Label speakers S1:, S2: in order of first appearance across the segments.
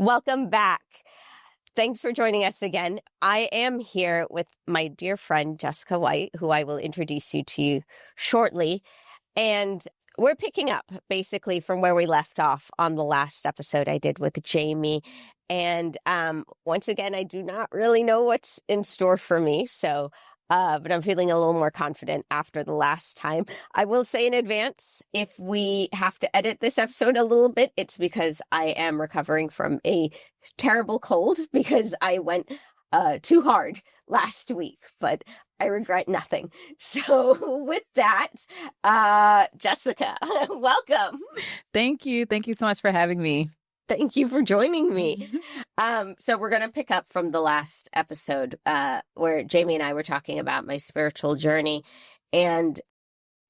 S1: Welcome back. Thanks for joining us again. I am here with my dear friend, Jessica White, who I will introduce you to shortly. And we're picking up basically from where we left off on the last episode I did with Jamie. And once again, I do not really know what's in store for me. But I'm feeling a little more confident after the last time. I will say in advance, if we have to edit this episode a little bit, it's because I am recovering from a terrible cold because I went too hard last week, but I regret nothing. So with that, Jessica, welcome.
S2: Thank you. Thank you so much for having me.
S1: Thank you for joining me. So we're going to pick up from the last episode where Jamie and I were talking about my spiritual journey. And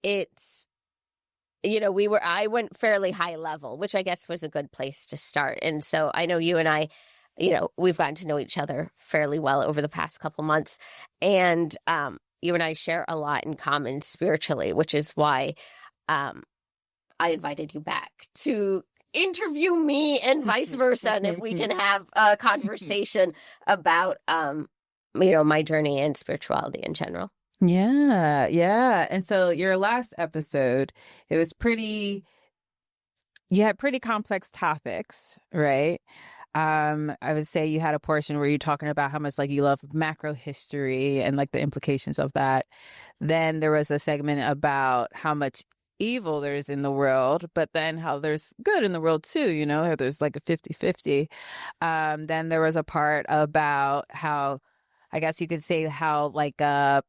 S1: it's, I went fairly high level, which I guess was a good place to start. And so I know you and I, we've gotten to know each other fairly well over the past couple months. And you and I share a lot in common spiritually, which is why I invited you back to interview me and vice versa, and if we can have a conversation about my journey and spirituality in general.
S2: Yeah. And so your last episode, you had pretty complex topics, right? I would say you had a portion where you're talking about how much you love macro history and the implications of that. Then there was a segment about how much evil there is in the world, but then how there's good in the world too, there's a 50-50. Then there was a part about how, I guess you could say how the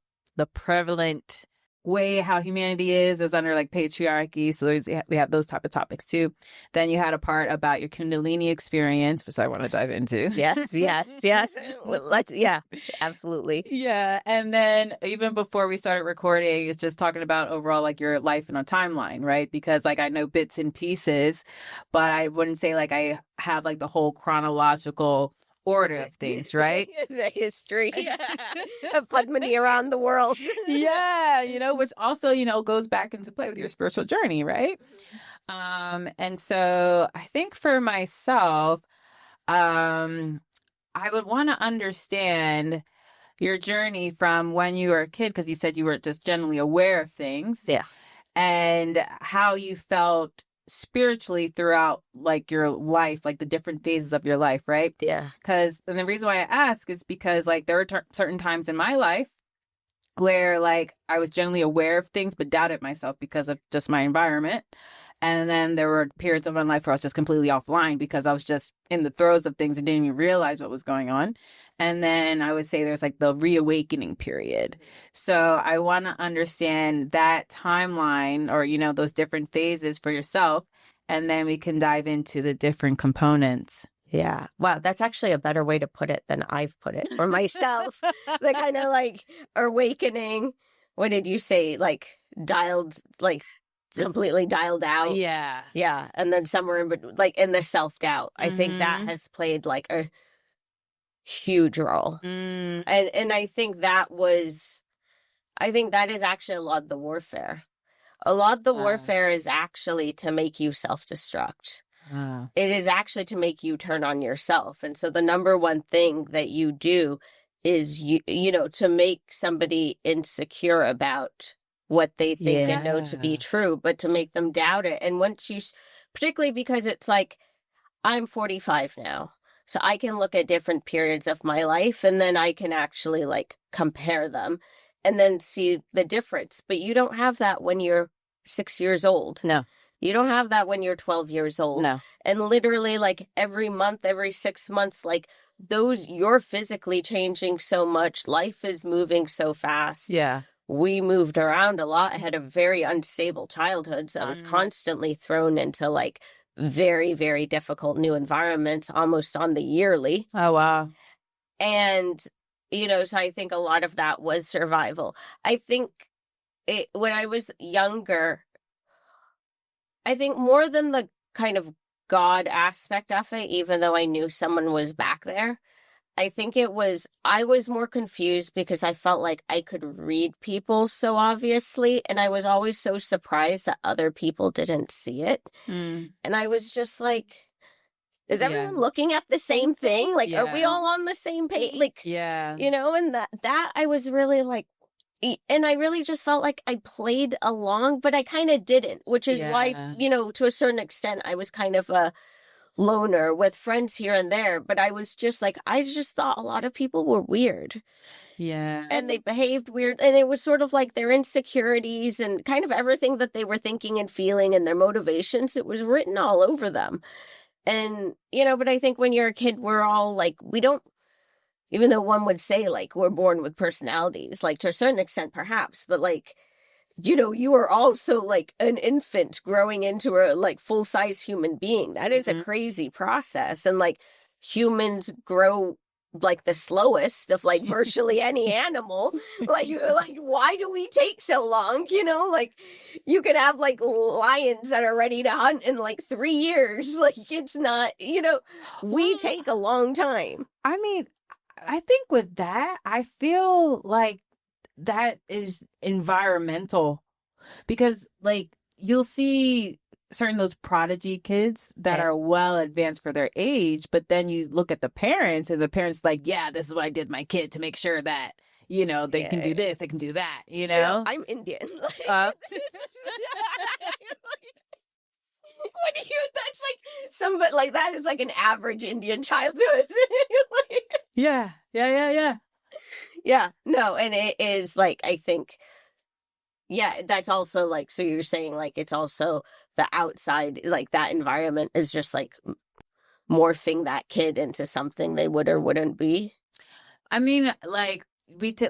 S2: prevalent way how humanity is under patriarchy. So we have those type of topics too. Then you had a part about your Kundalini experience, which I want to dive into.
S1: Yes. Yeah, absolutely.
S2: Yeah. And then even before we started recording, it's just talking about overall your life in a timeline, right? Because I know bits and pieces, but I wouldn't say I have the whole chronological order of things, right?
S1: The history of Padmini around the world.
S2: Yeah, which also, goes back into play with your spiritual journey, right? And so I think for myself, I would want to understand your journey from when you were a kid, because you said you were just generally aware of things.
S1: Yeah.
S2: And how you felt spiritually throughout your life, the different phases of your life, right?
S1: Yeah.
S2: And the reason why I ask is because there were certain times in my life where I was generally aware of things but doubted myself because of just my environment. And then there were periods of my life where I was just completely offline because I was just in the throes of things and didn't even realize what was going on. And then I would say there's the reawakening period. So I want to understand that timeline or, those different phases for yourself. And then we can dive into the different components.
S1: Yeah. Wow. That's actually a better way to put it than I've put it for myself. The kind of awakening. What did you say? Dialed, completely dialed out.
S2: Yeah.
S1: Yeah. And then somewhere in the self-doubt. I think that has played a huge role. And I think that is actually a lot of the warfare. A lot of the warfare is actually to make you self-destruct. It is actually to make you turn on yourself. And so the number one thing that you do is to make somebody insecure about what they think and know to be true, but to make them doubt it. And once particularly because it's I'm 45 now, so I can look at different periods of my life and then I can actually compare them and then see the difference. But you don't have that when you're 6 years old.
S2: No.
S1: You don't have that when you're 12 years old.
S2: No.
S1: And literally every month, every 6 months, you're physically changing so much. Life is moving so fast.
S2: Yeah.
S1: We moved around a lot. I had a very unstable childhood. So I was constantly thrown into very, very difficult new environments almost on the yearly.
S2: Oh, wow.
S1: And, so I think a lot of that was survival. I think when I was younger, I think more than the kind of God aspect of it, even though I knew someone was back there, I think I was more confused because I felt like I could read people so obviously, and I was always so surprised that other people didn't see it. And I was just Is
S2: Yeah.
S1: everyone looking at the same thing? Like, are we
S2: Yeah.
S1: all on the same page? Like,
S2: Yeah.
S1: you know, and that I was really like, and I really just felt like I played along, but I kind of didn't, which is why,
S2: Yeah.
S1: you know, to a certain extent, I was kind of a loner with friends here and there. But I was just like, I just thought a lot of people were weird
S2: Yeah.
S1: and they behaved weird. And it was sort of like their insecurities and kind of everything that they were thinking and feeling and their motivations. It was written all over them. And, you know, but I think when you're a kid, we're all like, we don't, even though one would say like we're born with personalities, like to a certain extent, perhaps, but like, you know, you are also like an infant growing into a like full size human being. That is a crazy process. And like humans grow like the slowest of like virtually any animal. Like why do we take so long? You know, like you could have like lions that are ready to hunt in like 3 years. Like it's not, you know, we take a long time.
S2: I mean, I think with that, I feel like that is environmental because like you'll see certain those prodigy kids that are well advanced for their age, but then you look at the parents and the parents like, yeah, this is what I did my kid to make sure that, you know, they can do this, they can do that, you know?
S1: Yeah, I'm Indian. What do you, that's like somebody like that is like an average Indian childhood.
S2: Yeah.
S1: Yeah, no, and it is like, I think, yeah, that's also like, so you're saying like it's also the outside, like that environment is just like morphing that kid into something they would or wouldn't be.
S2: I mean, like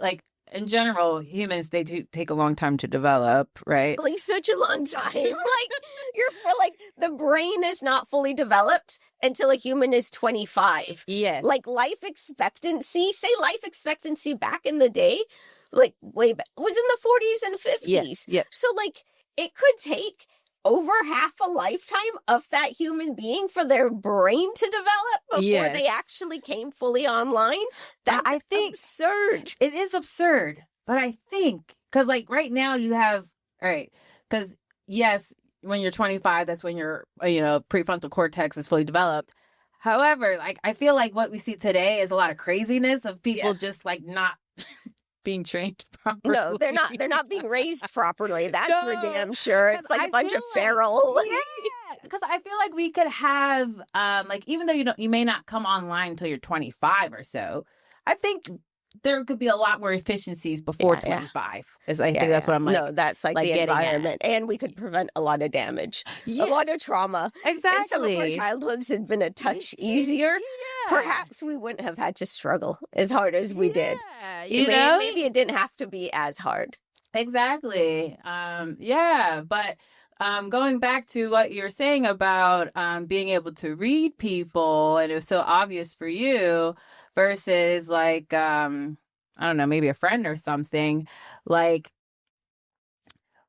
S2: like in general, humans they do take a long time to develop, right?
S1: Like such a long time. Like you're for like the brain is not fully developed until a human is 25.
S2: Yes.
S1: Like life expectancy, say life expectancy back in the day, like way back was in the 40s and 50s.
S2: Yes.
S1: So like it could take over half a lifetime of that human being for their brain to develop before they actually came fully online. That's
S2: I think
S1: absurd.
S2: It is absurd, but I think because like right now you have because yes, when you're 25, that's when your prefrontal cortex is fully developed. However, like I feel like what we see today is a lot of craziness of people just like not being trained properly.
S1: No, they're not. They're not being raised properly. That's for damn sure. It's like a bunch of feral.
S2: Yeah, because I feel like we could have like even though you may not come online until you're 25 or so. I think there could be a lot more efficiencies before 25. I think that's what I'm like.
S1: No, that's like the environment. And we could prevent a lot of damage, a lot of trauma.
S2: Exactly.
S1: If some of our childhoods had been a touch easier, perhaps we wouldn't have had to struggle as hard as we did.
S2: You know?
S1: Maybe it didn't have to be as hard.
S2: Exactly. But going back to what you're saying about being able to read people, and it was so obvious for you versus like I don't know, maybe a friend or something. Like,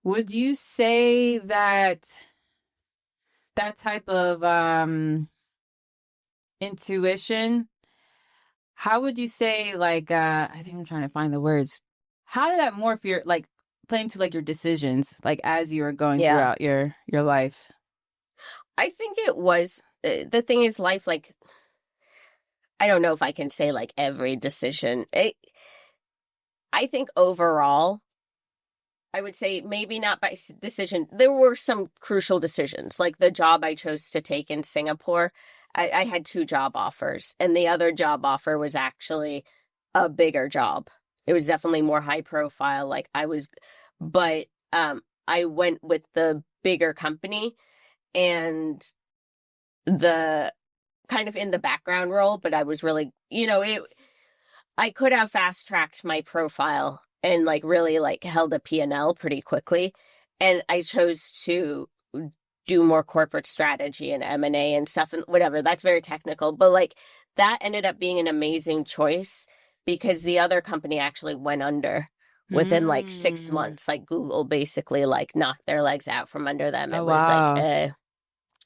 S2: would you say that type of intuition? How would you say like I think I'm trying to find the words. How did that morph your like playing to like your decisions like as you were going throughout your life?
S1: I think it was the thing is life like I don't know if I can say like every decision. I think overall I would say maybe not by decision. There were some crucial decisions like the job I chose to take in Singapore. I had 2 job offers and the other job offer was actually a bigger job. It was definitely more high profile. Like but I went with the bigger company and the kind of in the background role, but I was really, I could have fast tracked my profile and like really like held a P&L pretty quickly. And I chose to do more corporate strategy and M&A and stuff and whatever. That's very technical, but like that ended up being an amazing choice because the other company actually went under within like 6 months. Like Google basically like knocked their legs out from under them. It was like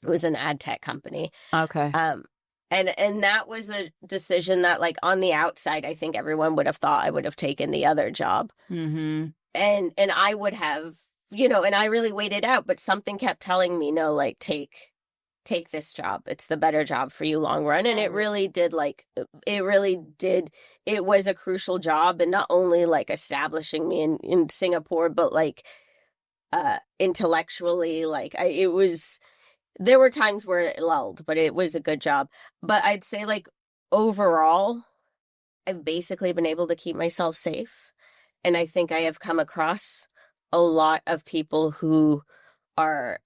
S1: it was an ad tech company.
S2: Okay.
S1: And that was a decision that like on the outside, I think everyone would have thought I would have taken the other job.
S2: Mm-hmm.
S1: And I would have, and I really waited out, but something kept telling me, no, like take take this job. It's the better job for you long run. And it really did it was a crucial job, and not only like establishing me in Singapore, but like intellectually, like there were times where it lulled, but it was a good job. But I'd say like overall, I've basically been able to keep myself safe. And I think I have come across a lot of people who are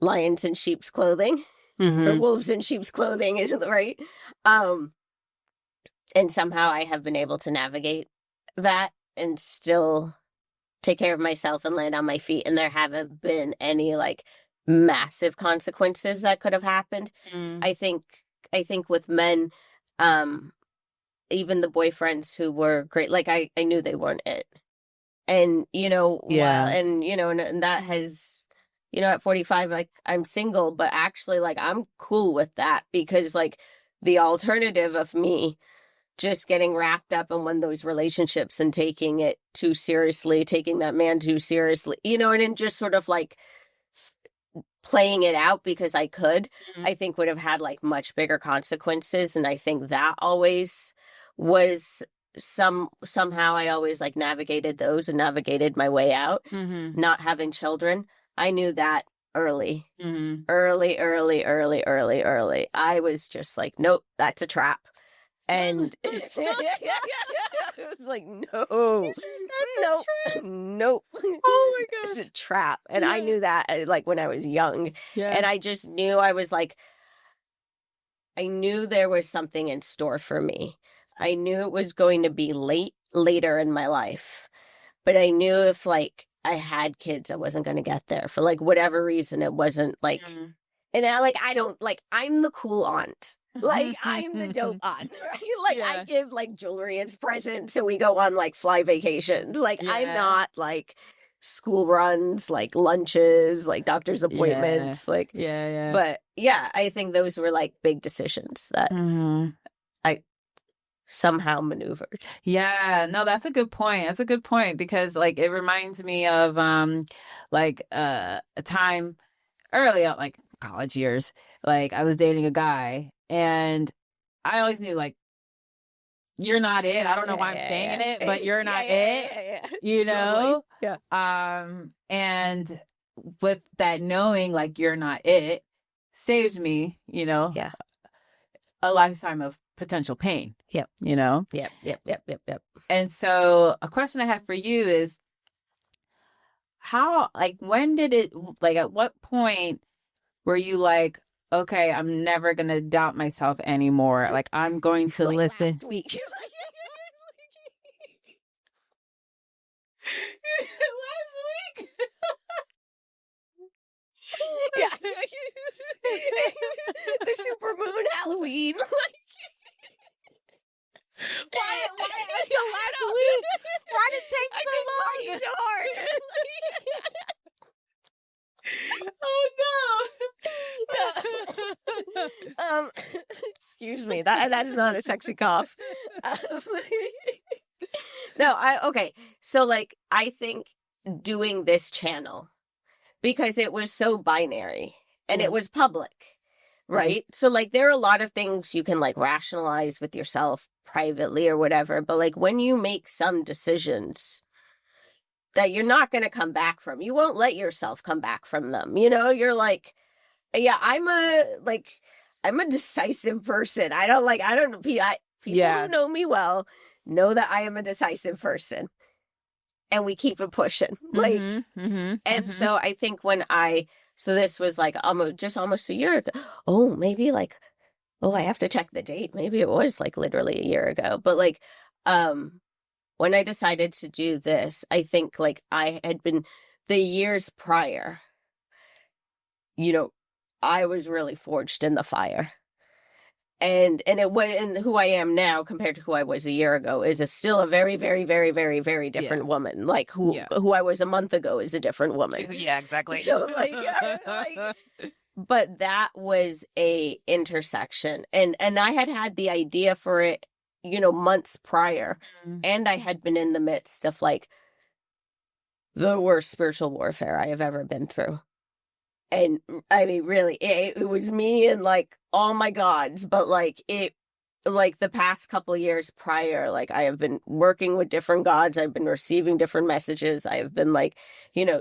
S1: lions in sheep's clothing, or wolves in sheep's clothing, isn't it right? And somehow I have been able to navigate that and still take care of myself and land on my feet. And there haven't been any like massive consequences that could have happened. I think with men, even the boyfriends who were great, like I knew they weren't it. And, and that has, at 45, like I'm single, but actually like I'm cool with that, because like the alternative of me just getting wrapped up in one of those relationships and taking it too seriously, taking that man too seriously, and then just sort of like playing it out because I could, I think would have had like much bigger consequences. And I think that always was somehow I always like navigated those and navigated my way out. Not having children, I knew that early. Early. I was just like, nope, that's a trap. And it was like, no, nope.
S2: Oh my gosh.
S1: It's a trap. And I knew that like when I was young.
S2: Yeah.
S1: And I just knew I knew there was something in store for me. I knew it was going to be later in my life. But I knew if like I had kids, I wasn't going to get there for like whatever reason. It wasn't like, and I'm the cool aunt. Like, I'm the dope aunt, right? Like, I give, like, jewelry as presents, and we go on, like, fly vacations. Like, I'm not, like, school runs, like, lunches, like, doctor's appointments. Like, But, I think those were, like, big decisions that I somehow maneuvered.
S2: Yeah, no, that's a good point. That's a good point, because, like, it reminds me of, a time early out, like, college years. Like, I was dating a guy, and I always knew, like, you're not it. I don't know why I'm saying it, but you're not it,
S1: Totally.
S2: And with that knowing, like, you're not it, saved me, a lifetime of potential pain.
S1: Yep.
S2: Yep. And so a question I have for you is, how, like, when did it, like, at what point were you like, okay, I'm never going to doubt myself anymore. Like, I'm going to
S1: like
S2: listen.
S1: Last week.
S2: Last week?
S1: Yeah. The super moon Halloween. Why until last week? Why did it take so long? So hard.
S2: Oh no.
S1: Excuse me. That is not a sexy cough. Okay. So like I think doing this channel, because it was so binary and it was public, right? So like there are a lot of things you can like rationalize with yourself privately or whatever, but like when you make some decisions that you're not going to come back from, you won't let yourself come back from them. You're like, yeah, I'm a decisive person. People who know me well know that I am a decisive person, and we keep it pushing. So I think so this was like almost a year ago. Oh, maybe like, I have to check the date. Maybe it was like literally a year ago. But like, when I decided to do this, I think like I had been the years prior, I was really forged in the fire. And who I am now compared to who I was a year ago is still a very, very, very, very, very different woman. Like who I was a month ago is a different woman.
S2: Yeah, exactly.
S1: So but that was a intersection, and I had the idea for it, months prior, and I had been in the midst of like the worst spiritual warfare I have ever been through. And I mean, really, it was me and like all my gods, but like like the past couple years prior, like I have been working with different gods. I've been receiving different messages. I have been like,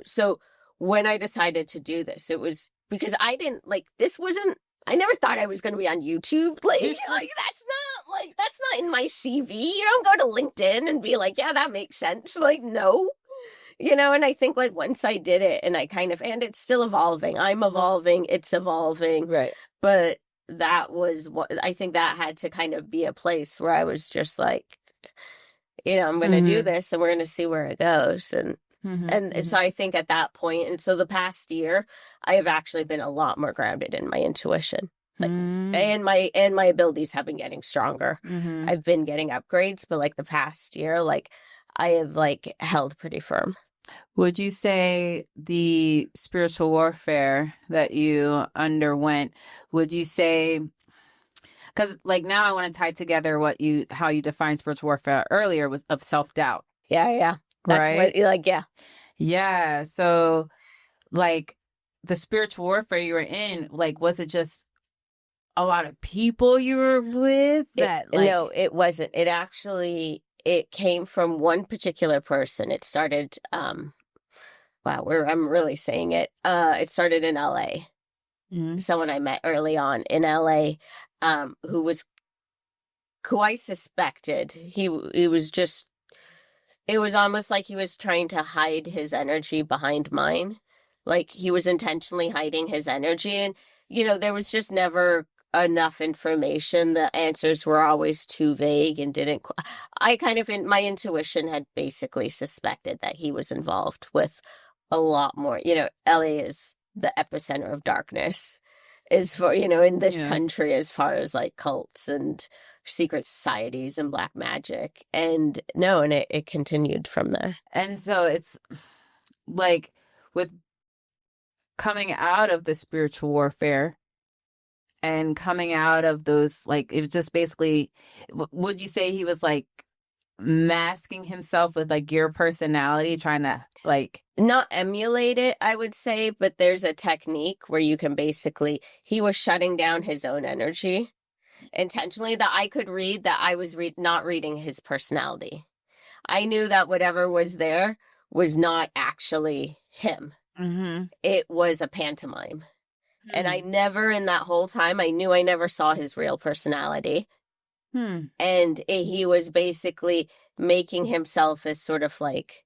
S1: so when I decided to do this, it was because I didn't like, this wasn't, I never thought I was going to be on YouTube. That's not in my CV. You don't go to LinkedIn and be like, yeah, that makes sense. Like, no. And I think like once I did it and and it's still evolving. I'm evolving, it's evolving.
S2: Right.
S1: But that was what I think that had to kind of be a place where I was just like, I'm going to do this and we're going to see where it goes. And so I think at that point, and so the past year, I have actually been a lot more grounded in my intuition. Like, and my abilities have been getting stronger. I've been getting upgrades, but like the past year, like I have like held pretty firm.
S2: Would you say the spiritual warfare that you underwent, would you say, because like now I want to tie together how you define spiritual warfare earlier with of self-doubt.
S1: Yeah. That's
S2: right?
S1: What, like, yeah.
S2: Yeah. So like the spiritual warfare you were in, like, was it just a lot of people you were with
S1: No, it wasn't. It came from one particular person. It started, I'm really saying it. It started in LA. Someone I met early on in LA, who I suspected it was almost like he was trying to hide his energy behind mine. Like he was intentionally hiding his energy. And, there was just never enough information. The answers were always too vague and my intuition had basically suspected that he was involved with a lot more. LA is the epicenter of darkness in this country, as far as like cults and secret societies and black magic. And it continued from there.
S2: And so it's like with coming out of the spiritual warfare and coming out of those, like, it was just basically, would you say he was like masking himself with like your personality, trying to like
S1: not emulate it, I would say, but there's a technique where you can he was shutting down his own energy intentionally, that I could read that I was not reading his personality. I knew that whatever was there was not actually him. It was a pantomime. And I never, in that whole time, I knew I never saw his real personality. And he was basically making himself as sort of like,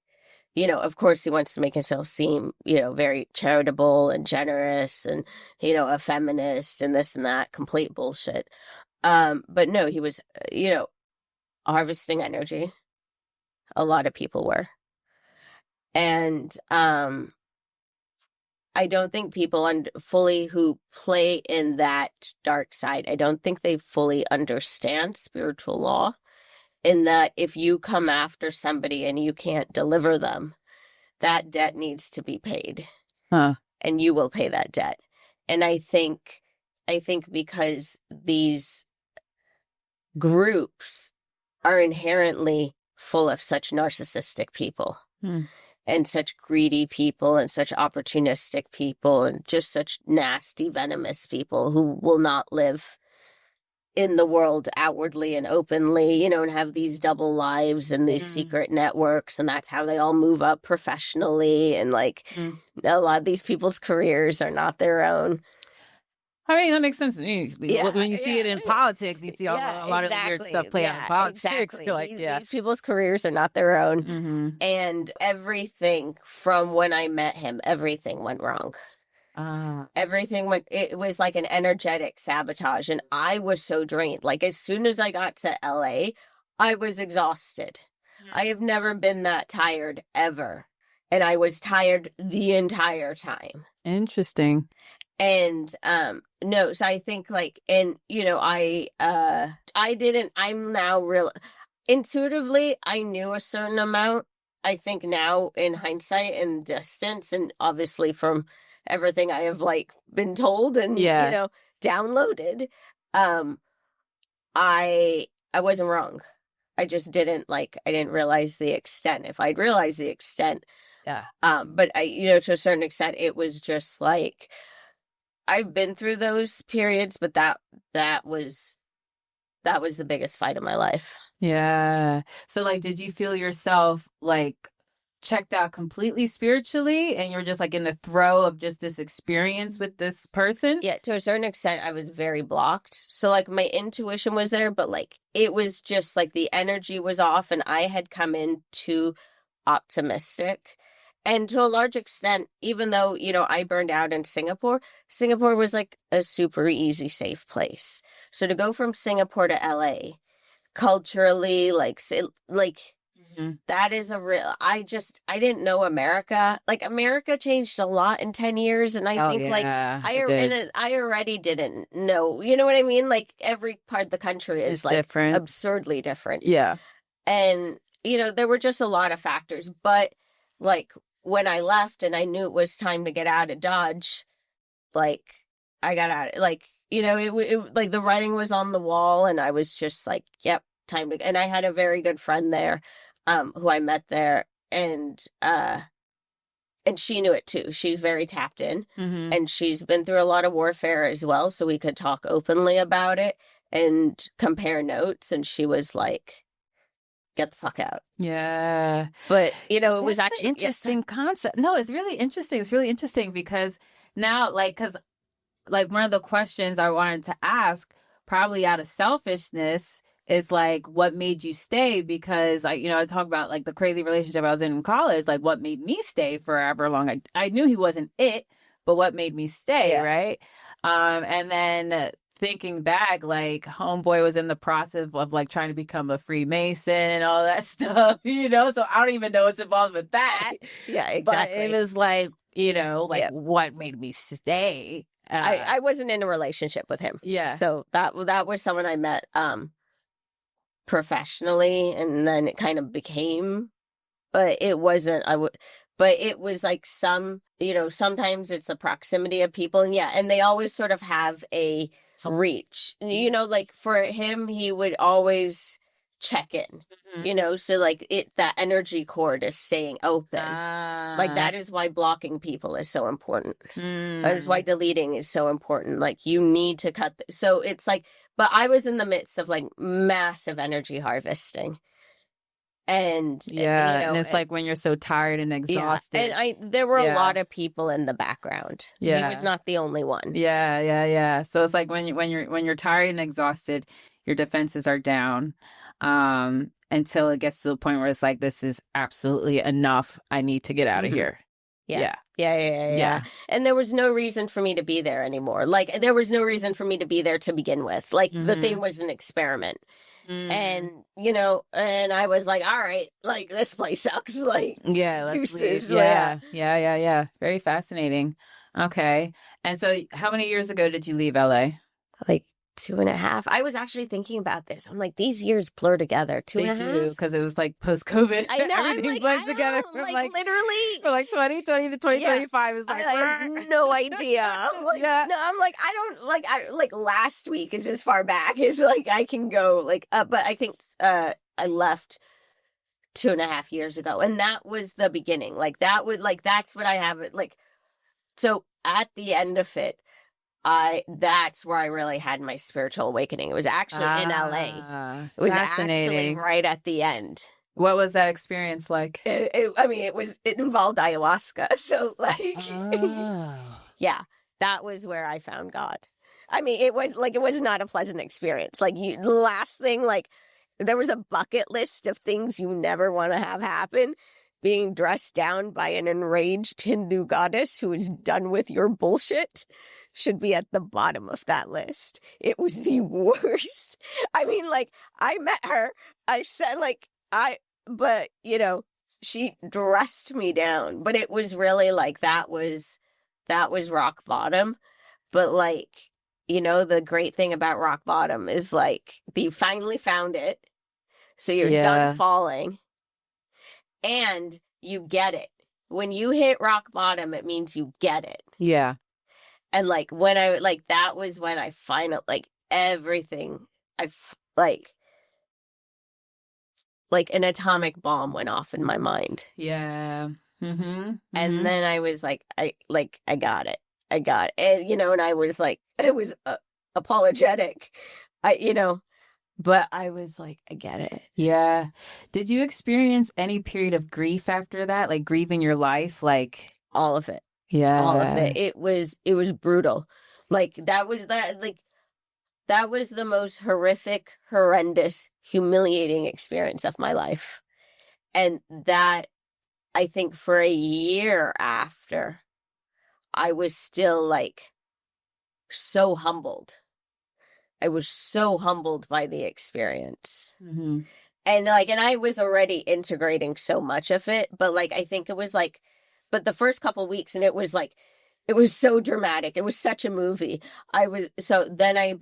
S1: of course he wants to make himself seem, very charitable and generous and, a feminist and this and that, complete bullshit. But no, he was, harvesting energy. A lot of people were. And, I don't think people fully who play in that dark side, I don't think they fully understand spiritual law, in that if you come after somebody and you can't deliver them, that debt needs to be paid. And you will pay that debt. And I think because these groups are inherently full of such narcissistic people. And such greedy people and such opportunistic people and just such nasty, venomous people who will not live in the world outwardly and openly, and have these double lives and these secret networks. And that's how they all move up professionally. And like a lot of these people's careers are not their own.
S2: I mean, that makes sense to me. When you see it in politics, you see a lot of weird stuff play out in politics.
S1: Exactly.
S2: You're like,
S1: these people's careers are not their own. And everything from when I met him, everything went wrong. It was like an energetic sabotage. And I was so drained. Like as soon as I got to LA, I was exhausted. I have never been that tired ever. And I was tired the entire time.
S2: Interesting.
S1: And no, so I think like, and I'm now real intuitively, I knew a certain amount. I think now in hindsight and distance, and obviously from everything I have like been told and downloaded, I wasn't wrong. I just didn't I didn't realize the extent. If I'd realized the extent, but I, to a certain extent, it was just like, I've been through those periods, but that was the biggest fight of my life.
S2: Yeah. So like, did you feel yourself like checked out completely spiritually and you're just like in the throe of just this experience with this person?
S1: Yeah, to a certain extent, I was very blocked. So, like, my intuition was there, but, like, it was just, like, the energy was off, and I had come in too optimistic. And to a large extent, even though, you know, I burned out in Singapore, Singapore was, like, a super easy, safe place. So to go from Singapore to LA, culturally, like, that is a real, I didn't know America. Like, America changed a lot in 10 years. And I
S2: Oh
S1: think, like,
S2: yeah, it did.
S1: I already didn't know, you know what I mean? Like, every part of the country is,
S2: It's
S1: like,
S2: different.
S1: absurdly different.
S2: Yeah.
S1: And, you know, there were just a lot of factors. But, like, when I left and I knew it was time to get out of Dodge, like, I got out, like, you know, like, the writing was on the wall, and I was just like, yep, time to, and I had a very good friend there, who I met there, and she knew it too. She's very tapped in,
S2: Mm-hmm.
S1: and she's been through a lot of warfare as well, so we could talk openly about it and compare notes, and she was like, get the fuck out.
S2: Yeah.
S1: But, you know, it was
S2: That's
S1: actually
S2: an interesting concept. No, it's really interesting. It's really interesting because now, like, because like one of the questions I wanted to ask, probably out of selfishness, is like, what made you stay? Because I talk about like the crazy relationship I was in college, like what made me stay forever long. I knew he wasn't it, but what made me stay,
S1: Yeah.
S2: right? And then thinking back, like homeboy was in the process of like trying to become a Freemason and all that stuff, so I don't even know what's involved with that.
S1: Yeah,
S2: But
S1: exactly.
S2: it was like, like
S1: Yep.
S2: what made me stay?
S1: I wasn't in a relationship with him.
S2: Yeah.
S1: So that was someone I met professionally, and then it kind of became, but it wasn't, but it was like sometimes it's the proximity of people, and yeah, and they always sort of have a reach, like for him, he would always check in, so like that energy cord is staying open. Like that is why blocking people is so important. That is why deleting is so important. Like you need to cut. So it's like, but I was in the midst of like massive energy harvesting. And
S2: and it's like when you're so tired and exhausted.
S1: Yeah, and there were a lot of people in the background.
S2: Yeah.
S1: He was not the only one.
S2: Yeah. So it's like when you're tired and exhausted, your defenses are down. Until it gets to a point where it's like, this is absolutely enough. I need to get out of here.
S1: Yeah. And there was no reason for me to be there anymore. Like there was no reason for me to be there to begin with. Like the thing was an experiment. And and I was like, all right, like this place sucks. Like deuces.
S2: Yeah. Very fascinating. Okay. And so how many years ago did you leave LA?
S1: Like 2.5. I was actually thinking about this. I'm like, these years blur together. 2.5?
S2: Because it was like post-COVID.
S1: I know.
S2: Everything blurs together from like
S1: literally
S2: from like 2020 to 2025 is like,
S1: I have no idea. Like, no, I'm like, I don't like last week is as far back as like I can go. Like, but I think I left 2.5 years ago, and that was the beginning. Like that would that's what I have. Like, so at the end of it, that's where I really had my spiritual awakening. It was actually in LA. It was actually right at the end.
S2: What was that experience like?
S1: It involved ayahuasca. So yeah, that was where I found God. I mean, it was not a pleasant experience. Like the last thing, like there was a bucket list of things you never want to have happen. Being dressed down by an enraged Hindu goddess who is done with your bullshit should be at the bottom of that list. It was the worst. I mean, like, I met her. I said, like, but, she dressed me down. But it was really, like, that was rock bottom. But, like, the great thing about rock bottom is, like, you finally found it. So you're done falling. And you get it. When you hit rock bottom, it means you get it.
S2: Yeah.
S1: And like when that was when I finally, like everything, like an atomic bomb went off in my mind.
S2: Yeah.
S1: And then I was like, I got it. I got it. And, and I was like, it was apologetic. But I was like, I get it.
S2: Yeah. Did you experience any period of grief after that? Like grieving your life? Like
S1: All of it.
S2: yeah.
S1: All of it. It was brutal. Like that was the most horrific, horrendous, humiliating experience of my life. And that, I think for a year after, I was still like so humbled. I was so humbled by the experience.
S2: Mm-hmm.
S1: And I was already integrating so much of it, but I think it was but the first couple weeks, and it was so dramatic. It was such a movie. Then I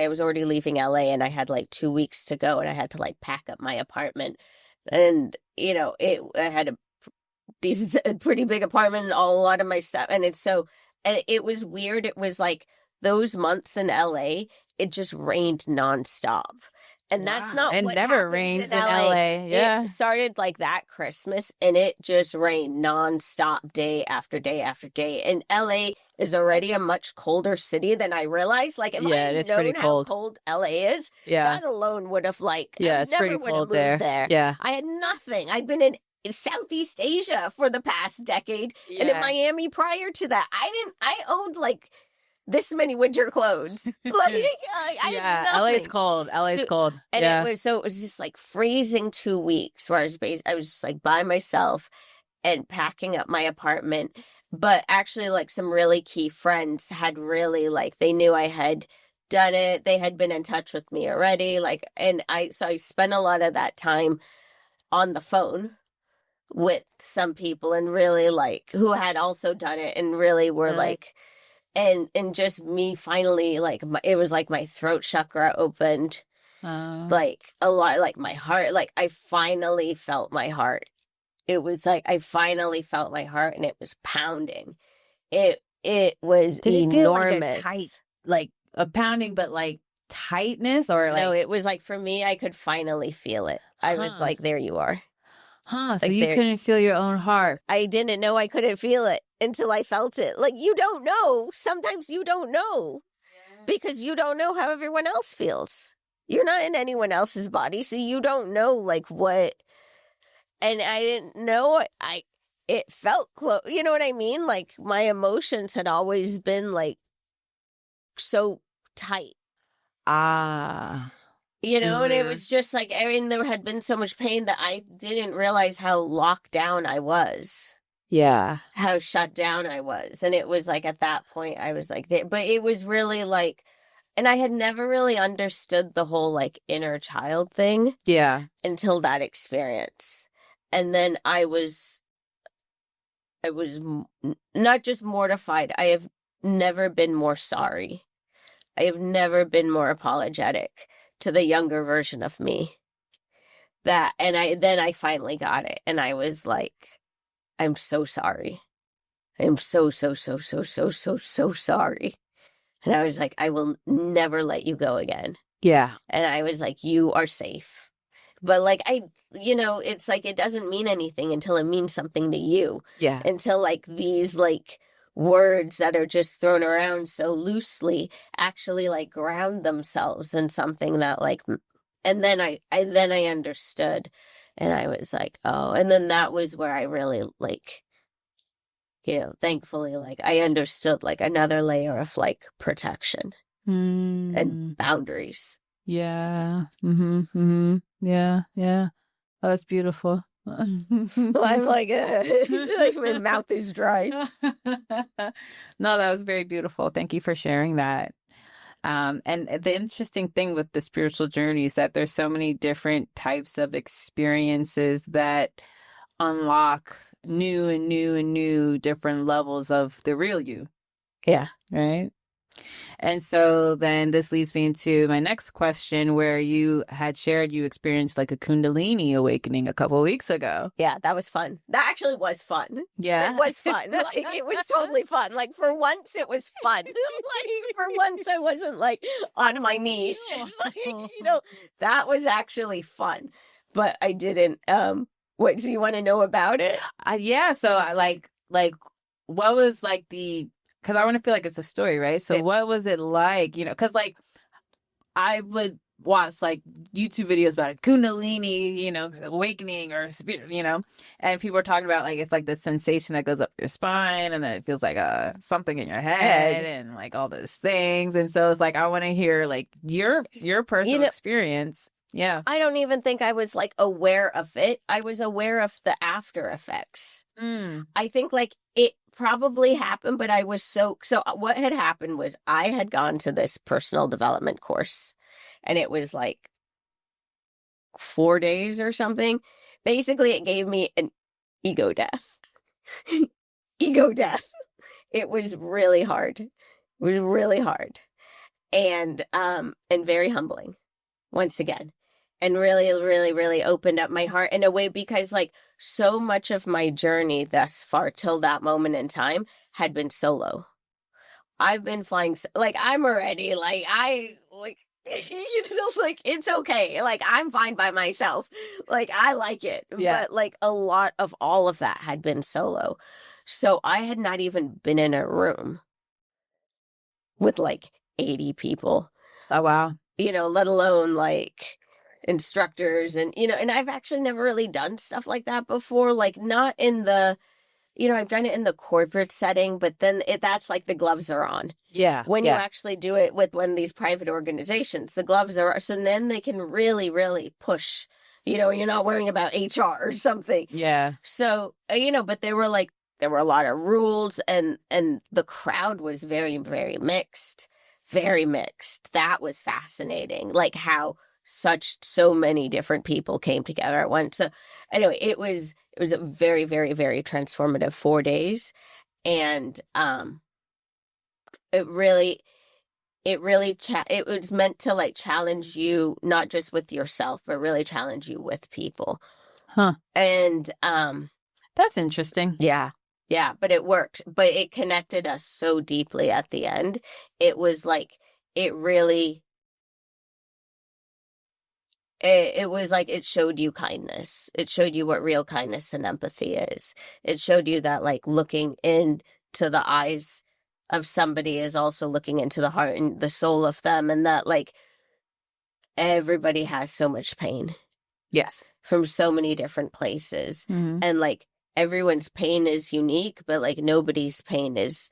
S1: was already leaving LA, and I had 2 weeks to go, and I had to pack up my apartment. And, I had a pretty big apartment and a lot of my stuff. And it was weird. It was those months in LA, it just rained nonstop. And that's not
S2: it
S1: what
S2: never
S1: happens
S2: rains
S1: in LA.
S2: Yeah.
S1: It started like that Christmas, and it just rained nonstop day after day after day. And LA is already a much colder city than I realized. If I had known how cold LA is, that alone would have
S2: it's pretty cold
S1: there.
S2: Yeah.
S1: I had nothing. I'd been in Southeast Asia for the past decade, and in Miami prior to that. I owned this many winter clothes. I had nothing.
S2: LA's cold. Cold.
S1: And it was just freezing 2 weeks where I was just by myself and packing up my apartment. But actually some really key friends had really they knew I had done it. They had been in touch with me already. I spent a lot of that time on the phone with some people, and really who had also done it, and really were and just me finally it was my throat chakra opened, a lot, my heart, I finally felt my heart. It was I finally felt my heart, and it was pounding. It was
S2: Did it
S1: enormous.
S2: Feel tight, a pounding, but tightness, or
S1: no, it was for me, I could finally feel it. I was there you are.
S2: So you couldn't feel your own heart.
S1: I didn't know I couldn't feel it until I felt it. You don't know. Sometimes you don't know because you don't know how everyone else feels. You're not in anyone else's body, so you don't know what. And I didn't know it felt close. You know what I mean? My emotions had always been so tight. And it was just there had been so much pain that I didn't realize how locked down I was.
S2: Yeah.
S1: How shut down I was. And it was at that point I was there. But it was really and I had never really understood the whole inner child thing.
S2: Yeah.
S1: Until that experience. And then I was not just mortified. I have never been more sorry. I have never been more apologetic to the younger version of me. Then I finally got it, and I was I'm so sorry. I'm so sorry. And I was I will never let you go again.
S2: Yeah.
S1: And I was you are safe. But it's it doesn't mean anything until it means something to you.
S2: Yeah.
S1: Until these words that are just thrown around so loosely actually ground themselves in something that and then I understood, and I was oh, and then that was where I really thankfully I understood another layer of protection and boundaries.
S2: Yeah. Mm-hmm. Mm-hmm. Yeah. Yeah. Oh, that's beautiful.
S1: Well, I'm my mouth is dry.
S2: No, that was very beautiful. Thank you for sharing that. And the interesting thing with the spiritual journey is that there's so many different types of experiences that unlock new different levels of the real you.
S1: Yeah.
S2: Right. And so then this leads me into my next question, where you had shared you experienced a Kundalini awakening a couple of weeks ago.
S1: Yeah, that was fun. That actually was fun.
S2: Yeah.
S1: It was fun. It was totally fun. For once, it was fun. For once, I wasn't on my knees. Just that was actually fun. But I didn't, what, do you want to know about it?
S2: Yeah. So I what was the because I want to feel like it's a story, right? So what was it like? You know, because like I would watch like YouTube videos about Kundalini, you know, awakening or spirit, you know, and people are talking about like it's like the sensation that goes up your spine, and then it feels like something in your head, and like all those things. And so it's like I want to hear like your personal experience. Yeah.
S1: I don't even think I was like aware of it. I was aware of the after effects. I think like it probably happened, but I was so what had happened was I had gone to this personal development course, and it was like 4 days or something. Basically, it gave me an ego death. Ego death. It was really hard. It was really hard. And very humbling once again. And really, really, really opened up my heart in a way, because like so much of my journey thus far till that moment in time had been solo. I've been flying, like I'm already like, like it's okay. Like I'm fine by myself. Like I like it.
S2: Yeah.
S1: But like a lot of all of that had been solo. So I had not even been in a room with like 80 people.
S2: Oh, wow.
S1: You know, let alone like instructors and, you know, and I've actually never really done stuff like that before. Like not in the, you know, I've done it in the corporate setting, but then that's like the gloves are on.
S2: Yeah.
S1: When you actually do it with one of these private organizations, the gloves are, so then they can really, really push, you know, you're not worrying about HR or something.
S2: Yeah.
S1: So, you know, but there were a lot of rules, and the crowd was very, very mixed, very mixed. That was fascinating. Like how so many different people came together at once. So anyway, it was a very, very, very transformative 4 days. And it was meant to like challenge you, not just with yourself, but really challenge you with people.
S2: Huh.
S1: And
S2: that's interesting.
S1: Yeah, but it worked. But it connected us so deeply at the end. It was like it was like it showed you kindness. It showed you what real kindness and empathy is. It showed you that like looking into the eyes of somebody is also looking into the heart and the soul of them, and that like everybody has so much pain.
S2: Yes.
S1: From so many different places.
S2: Mm-hmm.
S1: And like everyone's pain is unique, but like nobody's pain is,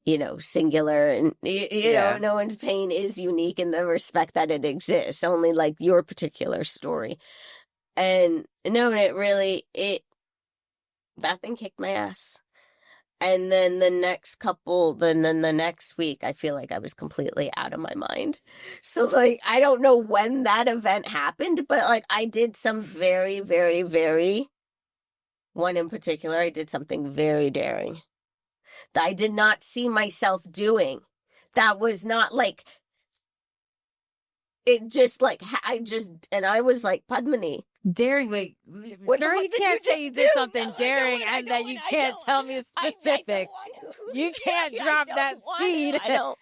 S1: you know, singular, and you know, no one's pain is unique in the respect that it exists, only like your particular story. And no, that thing kicked my ass. And then the next week, I feel like I was completely out of my mind. So like, I don't know when that event happened, but like I did some very, very, very, one in particular, I did something very daring that I did not see myself doing. That was not like, it just like, and I was like, Padmini.
S2: Daring, wait. Girl, you can't say you did something daring and then you can't tell me specifics. You can't drop that seed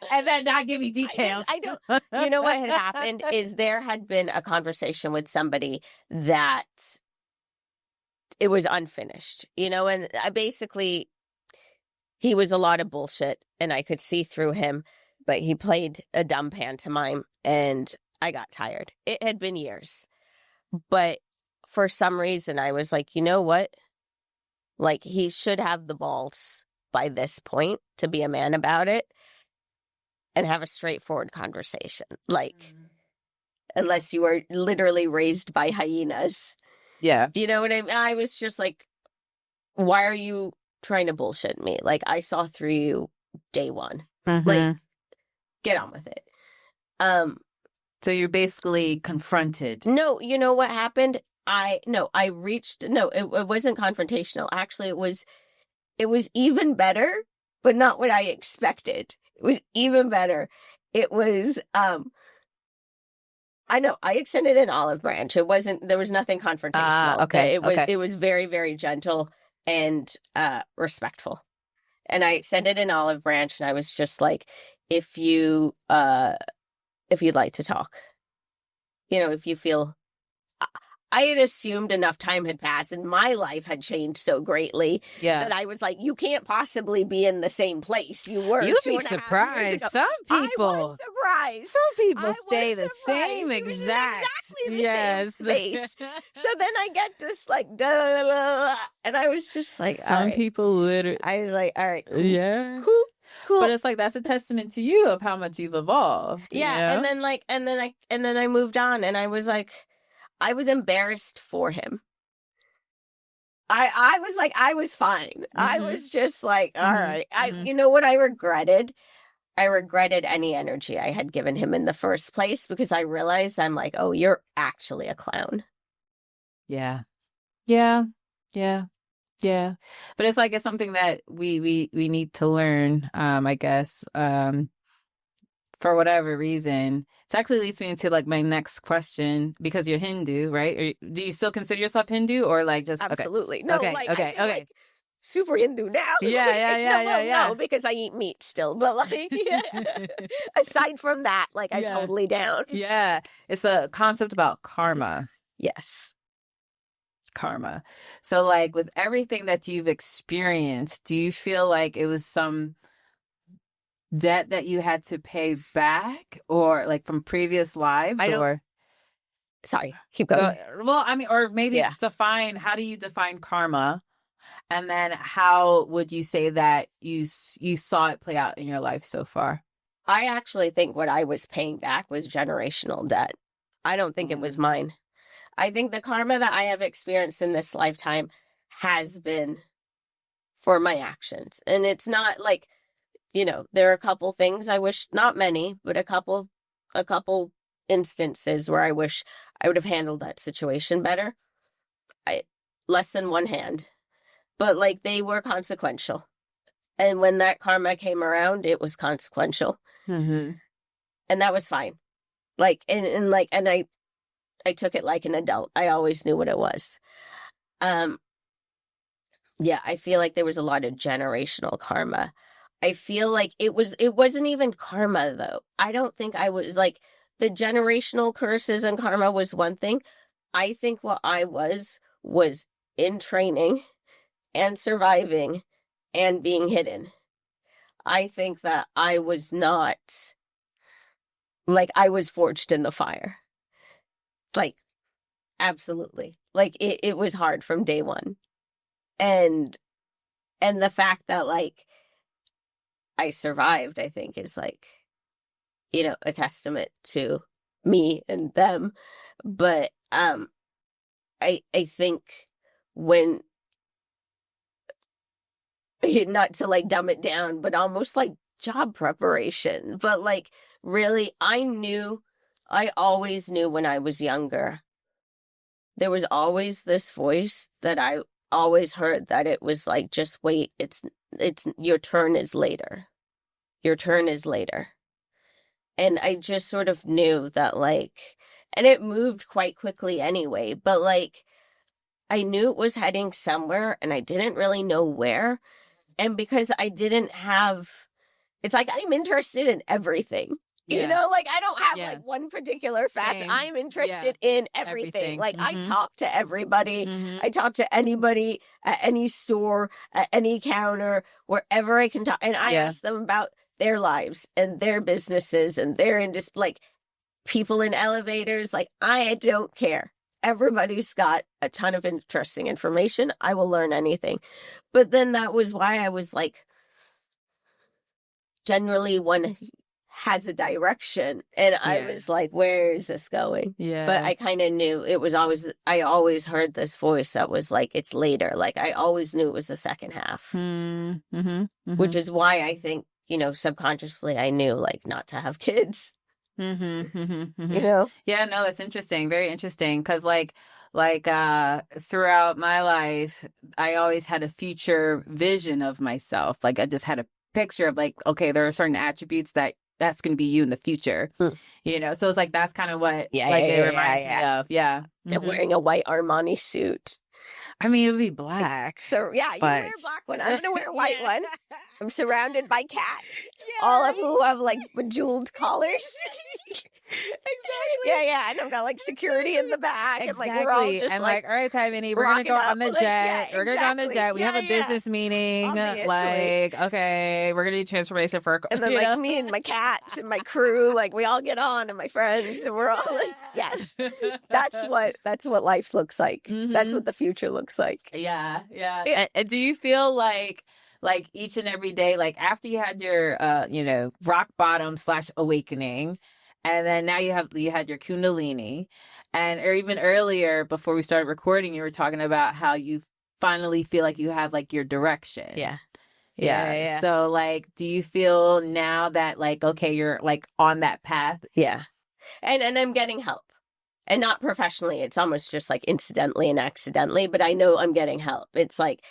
S2: and then not give me details.
S1: I don't. You know what had happened is there had been a conversation with somebody that it was unfinished, you know, and he was a lot of bullshit and I could see through him, but he played a dumb pantomime and I got tired. It had been years, but for some reason I was like, you know what? Like he should have the balls by this point to be a man about it and have a straightforward conversation. Like, unless you were literally raised by hyenas.
S2: Yeah.
S1: Do you know what I mean? I was just like, why are you trying to bullshit me? Like, I saw through you day one.
S2: Mm-hmm.
S1: Like, get on with it.
S2: So you're basically confronted.
S1: No, you know what happened? It wasn't confrontational. Actually, it was even better, but not what I expected. It was even better. It was, I know, I extended an olive branch. There was nothing confrontational.
S2: Okay.
S1: It was very, very gentle and respectful. And I extended an olive branch and I was just like, if you'd like to talk, you know, if you feel, I had assumed enough time had passed and my life had changed so greatly that I was like, you can't possibly be in the same place you were.
S2: You'd
S1: two
S2: be
S1: and a half years
S2: surprised.
S1: ago.
S2: Some people.
S1: I was surprised.
S2: Some people
S1: I
S2: stay
S1: was
S2: the same
S1: surprised. It was in
S2: exact.
S1: exactly the same space. So then I get this like, and I was just like, all
S2: Some
S1: right.
S2: people literally.
S1: I was like, all right, cool.
S2: Yeah.
S1: Cool.
S2: But it's like that's a testament to you of how much you've evolved.
S1: Yeah.
S2: You know?
S1: And then I moved on and I was like, I was embarrassed for him. I was like, I was fine. I was just like, all right. You know what I regretted? I regretted any energy I had given him in the first place because I realized I'm like, oh, you're actually a clown.
S2: Yeah. Yeah. Yeah. Yeah. But it's like it's something that we need to learn, I guess. For whatever reason. It actually leads me into like my next question because you're Hindu, right? Or, do you still consider yourself Hindu or like just
S1: absolutely
S2: okay.
S1: no?
S2: Okay,
S1: like,
S2: okay, okay.
S1: Like, super Hindu now.
S2: Yeah.
S1: No, because I eat meat still, but like, aside from that, like, I'm totally down.
S2: Yeah, it's a concept about karma.
S1: Yes.
S2: Karma. So, like, with everything that you've experienced, do you feel like it was some debt that you had to pay back or like from previous lives
S1: sorry, keep going.
S2: Well, I mean, or maybe how do you define karma? And then how would you say that you saw it play out in your life so far?
S1: I actually think what I was paying back was generational debt. I don't think it was mine. I think the karma that I have experienced in this lifetime has been for my actions. And it's not like, there are a couple things I wish, not many, but a couple instances where I wish I would have handled that situation better. Less than one hand. But like they were consequential. And when that karma came around, it was consequential.
S2: Mm-hmm.
S1: And that was fine. Like, and I took it like an adult. I always knew what it was. Yeah, I feel like there was a lot of generational karma. I feel like it wasn't even karma though. I don't think I was like the generational curses and karma was one thing. I think what I was in training and surviving and being hidden. I think that I was not like I was forged in the fire. Like, absolutely. Like it was hard from day one. And the fact that like I survived, I think is like, a testament to me and them. But I think when not to like dumb it down, but almost like job preparation. But like really, I always knew when I was younger, there was always this voice that I always heard that it was like, just wait, it's your turn is later. Your turn is later. And I just sort of knew that like, and it moved quite quickly anyway, but like, I knew it was heading somewhere and I didn't really know where. And because I didn't have, it's like I'm interested in everything. Like I don't have like one particular facet. I'm interested in everything. Like I talk to everybody. I talk to anybody at any store, at any counter, wherever I can talk. And I ask them about their lives and their businesses and their industry, like people in elevators. Like I don't care. Everybody's got a ton of interesting information. I will learn anything. But then that was why I was like, generally one has a direction. And I was like, where is this going? Yeah. But I kind of knew I always heard this voice that was like, it's later. Like I always knew it was the second half, which is why I think, subconsciously I knew like not to have kids.
S2: Yeah, no, that's interesting, very interesting, because like throughout my life I always had a future vision of myself. Like I just had a picture of like, okay, there are certain attributes that's going to be you in the future. So it's like that's kind of what it reminds me of.
S1: And wearing a white Armani suit.
S2: I mean, it would be black.
S1: So yeah, you wear a black one. I'm going to wear a white one. I'm surrounded by cats, all of who have like bejeweled collars.
S2: Exactly.
S1: Yeah. And I've got like security in the back.
S2: Exactly.
S1: And like, we're all just
S2: and
S1: like,
S2: all right, Pavini, we're gonna go on the jet. We're gonna go on the jet. We have a business meeting.
S1: Obviously.
S2: Like, okay, we're gonna do transformation for
S1: and then like me and my cats and my crew, like we all get on, and my friends, and we're all like, yes, that's what life looks like. That's what the future looks like.
S2: Yeah. And do you feel like each and every day, like after you had your rock bottom / awakening, and then now you had your kundalini, and or even earlier before we started recording, you were talking about how you finally feel like you have like your direction.
S1: Yeah.
S2: So like, do you feel now that like, okay, you're like on that path?
S1: Yeah. And I'm getting help. And not professionally. It's almost just like incidentally and accidentally, but I know I'm getting help. It's like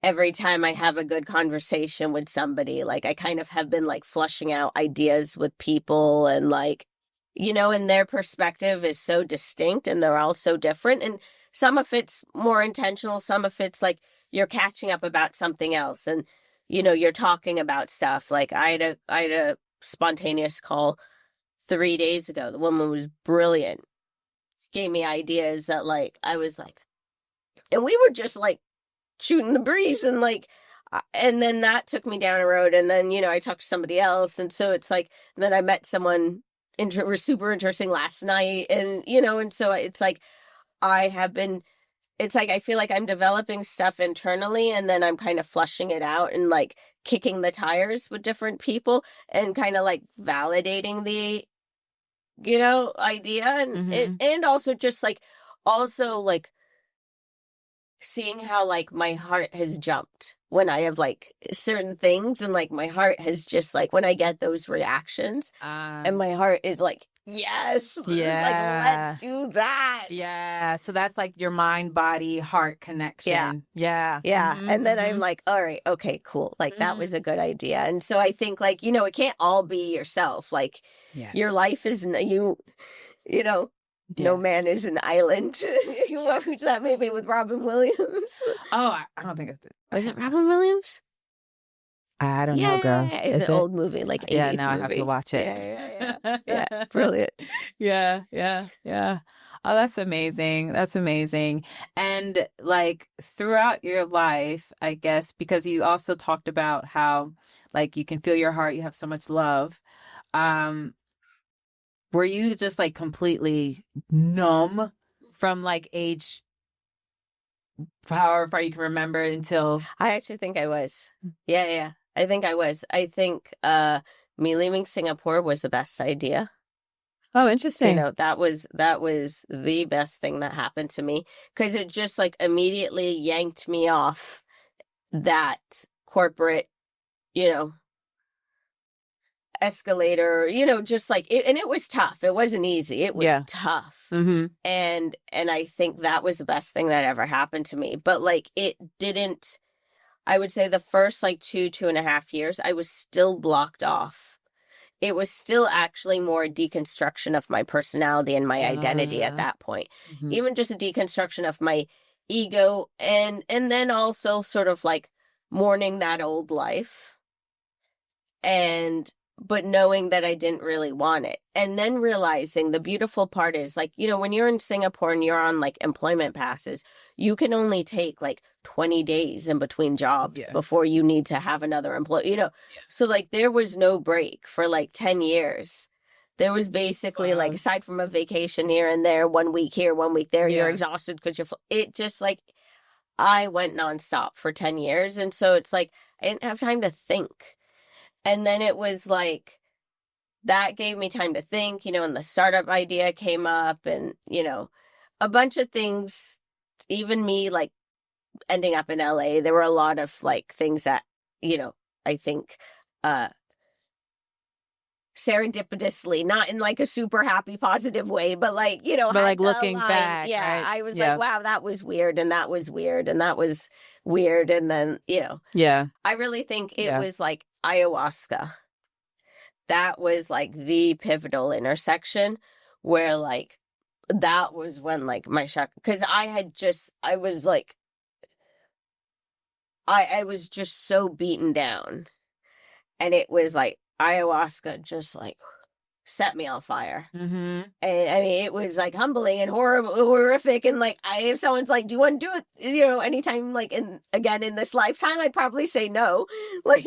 S1: every time I have a good conversation with somebody, like I kind of have been like flushing out ideas with people, and like, and their perspective is so distinct and they're all so different. And some of it's more intentional, some of it's like you're catching up about something else, and you're talking about stuff. Like I had a spontaneous call 3 days ago. The woman was brilliant. Gave me ideas that like I was like, and we were just like shooting the breeze, and like and then that took me down a road, and then I talked to somebody else, and so it's like, and then I met someone was super interesting last night, and and so it's like it's like I feel like I'm developing stuff internally, and then I'm kind of flushing it out and like kicking the tires with different people and kind of like validating the idea, and and also just like seeing how like my heart has jumped when I have like certain things, and like my heart has just like when I get those reactions, and my heart is like, yes, like let's do that.
S2: Yeah. So that's like your mind, body, heart connection. Yeah.
S1: And then I'm like, all right, okay, cool. Like that was a good idea. And so I think like, it can't all be yourself. Like your life is no man is an island. Who's that movie with Robin Williams?
S2: Oh, I don't think it's.
S1: Was it Robin Williams?
S2: I don't know, girl.
S1: It's an old movie, like 80s
S2: now
S1: movie.
S2: I have to watch it.
S1: Yeah. Brilliant.
S2: Yeah. Oh, that's amazing. That's amazing. And like throughout your life, I guess, because you also talked about how like you can feel your heart, you have so much love. Were you just like completely numb from like age, however far you can remember, until?
S1: I actually think I was. Yeah. I think I was. I think me leaving Singapore was the best idea.
S2: Oh, interesting.
S1: That was the best thing that happened to me, because it just like immediately yanked me off that corporate, escalator, just like it, and it was tough. It wasn't easy. It was tough. And I think that was the best thing that ever happened to me. But like it didn't, I would say the first like 2.5 years, I was still blocked off. It was still actually more a deconstruction of my personality and my identity at that point. Even just a deconstruction of my ego, and then also sort of like mourning that old life, but knowing that I didn't really want it. And then realizing the beautiful part is like, when you're in Singapore and you're on like employment passes, you can only take like 20 days in between jobs before you need to have another employee, So like there was no break for like 10 years. There was basically like, aside from a vacation here and there, 1 week here, 1 week there, you're exhausted because it just like, I went nonstop for 10 years. And so it's like, I didn't have time to think. And then it was like, that gave me time to think, and the startup idea came up, and, a bunch of things, even me like ending up in LA, there were a lot of like things that, I think, serendipitously, not in like a super happy, positive way, but like,
S2: but like looking back,
S1: right?
S2: I
S1: was like, wow, that was weird. And that was weird. And that was weird. And then, I really think it was like ayahuasca. That was like the pivotal intersection where like, that was when like my shock, because I was like, I was just so beaten down, and it was like ayahuasca just like set me on fire.
S2: Mm-hmm.
S1: And I mean, it was like humbling and horrific. And like, if someone's like, do you want to do it, anytime, like, again in this lifetime, I'd probably say no. Like,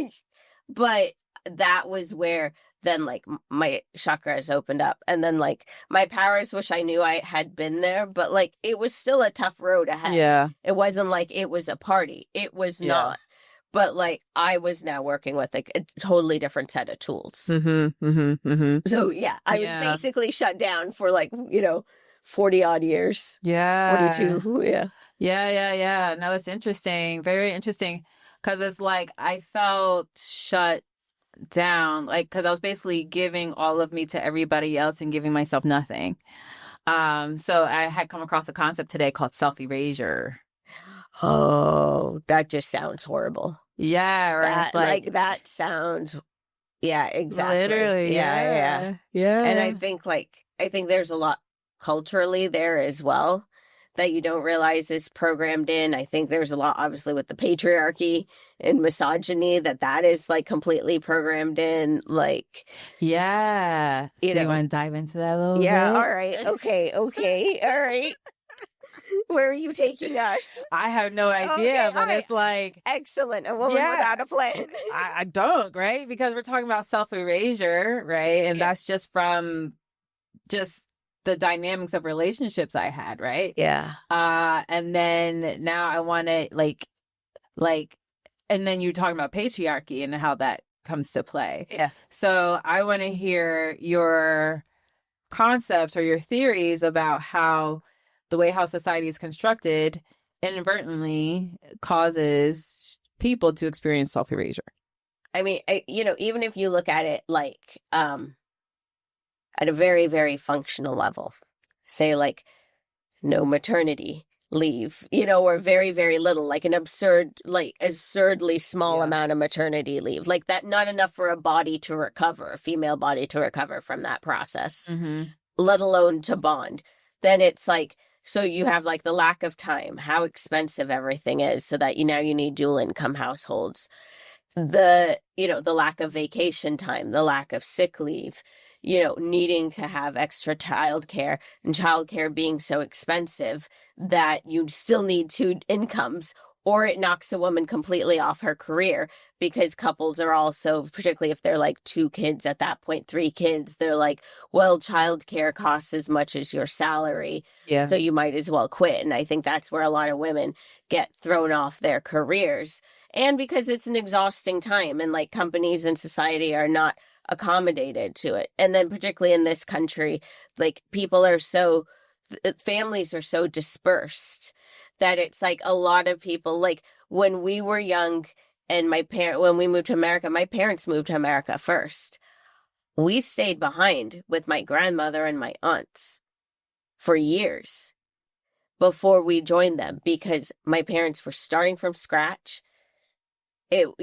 S1: but that was where then like my chakras opened up. And then like my powers, which I knew I had been there, but like it was still a tough road ahead.
S2: Yeah.
S1: It wasn't like it was a party. It was not. But like I was now working with like a totally different set of tools.
S2: Mm-hmm. Mm-hmm. Mm-hmm.
S1: So yeah, I was basically shut down for like, 40 odd years.
S2: Yeah.
S1: 42. Yeah.
S2: Yeah. No, that's interesting. Very interesting. Because it's like I felt shut down, like, because I was basically giving all of me to everybody else and giving myself nothing. So I had come across a concept today called self-erasure.
S1: Oh, that just sounds horrible.
S2: Yeah, right.
S1: Like that sounds, yeah, exactly.
S2: Literally, yeah.
S1: And I think there's a lot culturally there as well that you don't realize is programmed in. I think there's a lot, obviously, with the patriarchy and misogyny that is like completely programmed in. Like,
S2: yeah. So you want to dive into that a little bit?
S1: Yeah. All right. Okay. All right. Where are you taking us?
S2: I have no idea, but it's like...
S1: Excellent. A woman without a plan.
S2: I don't, right? Because we're talking about self-erasure, right? And that's just from just the dynamics of relationships I had, right?
S1: Yeah.
S2: And then now I want to like, and then you're talking about patriarchy and how that comes to play.
S1: Yeah.
S2: So I want to hear your concepts or your theories about how the way how society is constructed inadvertently causes people to experience self-erasure.
S1: I mean, even if you look at it like at a very, very functional level, say like no maternity leave, or very, very little, like an absurdly small amount of maternity leave, like that, not enough for a female body to recover from that process, let alone to bond. Then it's like, so you have like the lack of time, how expensive everything is, so that you need dual income households. The lack of vacation time, the lack of sick leave, needing to have extra childcare, and childcare being so expensive that you still need two incomes, or it knocks a woman completely off her career, because couples are also, particularly if they're like 2 kids at that point, 3 kids, they're like, well, childcare costs as much as your salary.
S2: Yeah.
S1: So you might as well quit. And I think that's where a lot of women get thrown off their careers. And because it's an exhausting time, and like companies and society are not accommodated to it. And then particularly in this country, like families are so dispersed that it's like a lot of people, like when we were young and when we moved to America, my parents moved to America first. We stayed behind with my grandmother and my aunts for years before we joined them, because my parents were starting from scratch, in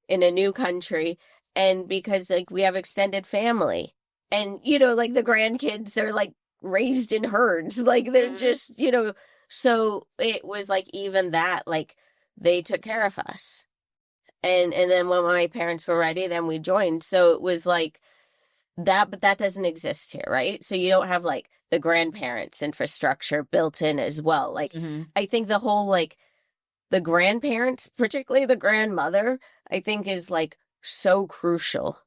S1: a new country. And because like we have extended family, and, like the grandkids are like raised in herds, like they're just, so it was like, even that, like they took care of us. And then when my parents were ready, then we joined. So it was like that, but that doesn't exist here, right? So you don't have like the grandparents infrastructure built in as well. Like I think the whole, like the grandparents, particularly the grandmother, I think is like so crucial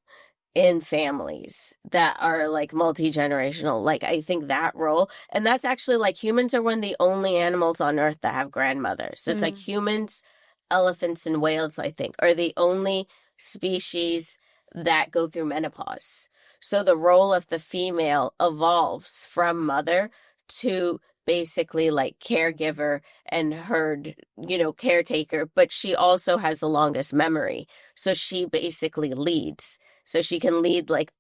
S1: in families that are like multi-generational. Like I think that role, and that's actually like humans are one of the only animals on earth that have grandmothers. It's like humans, elephants, and whales, I think, are the only species that go through menopause. So the role of the female evolves from mother to basically like caregiver and herd, caretaker, but she also has the longest memory. So she basically leads. So she can lead like,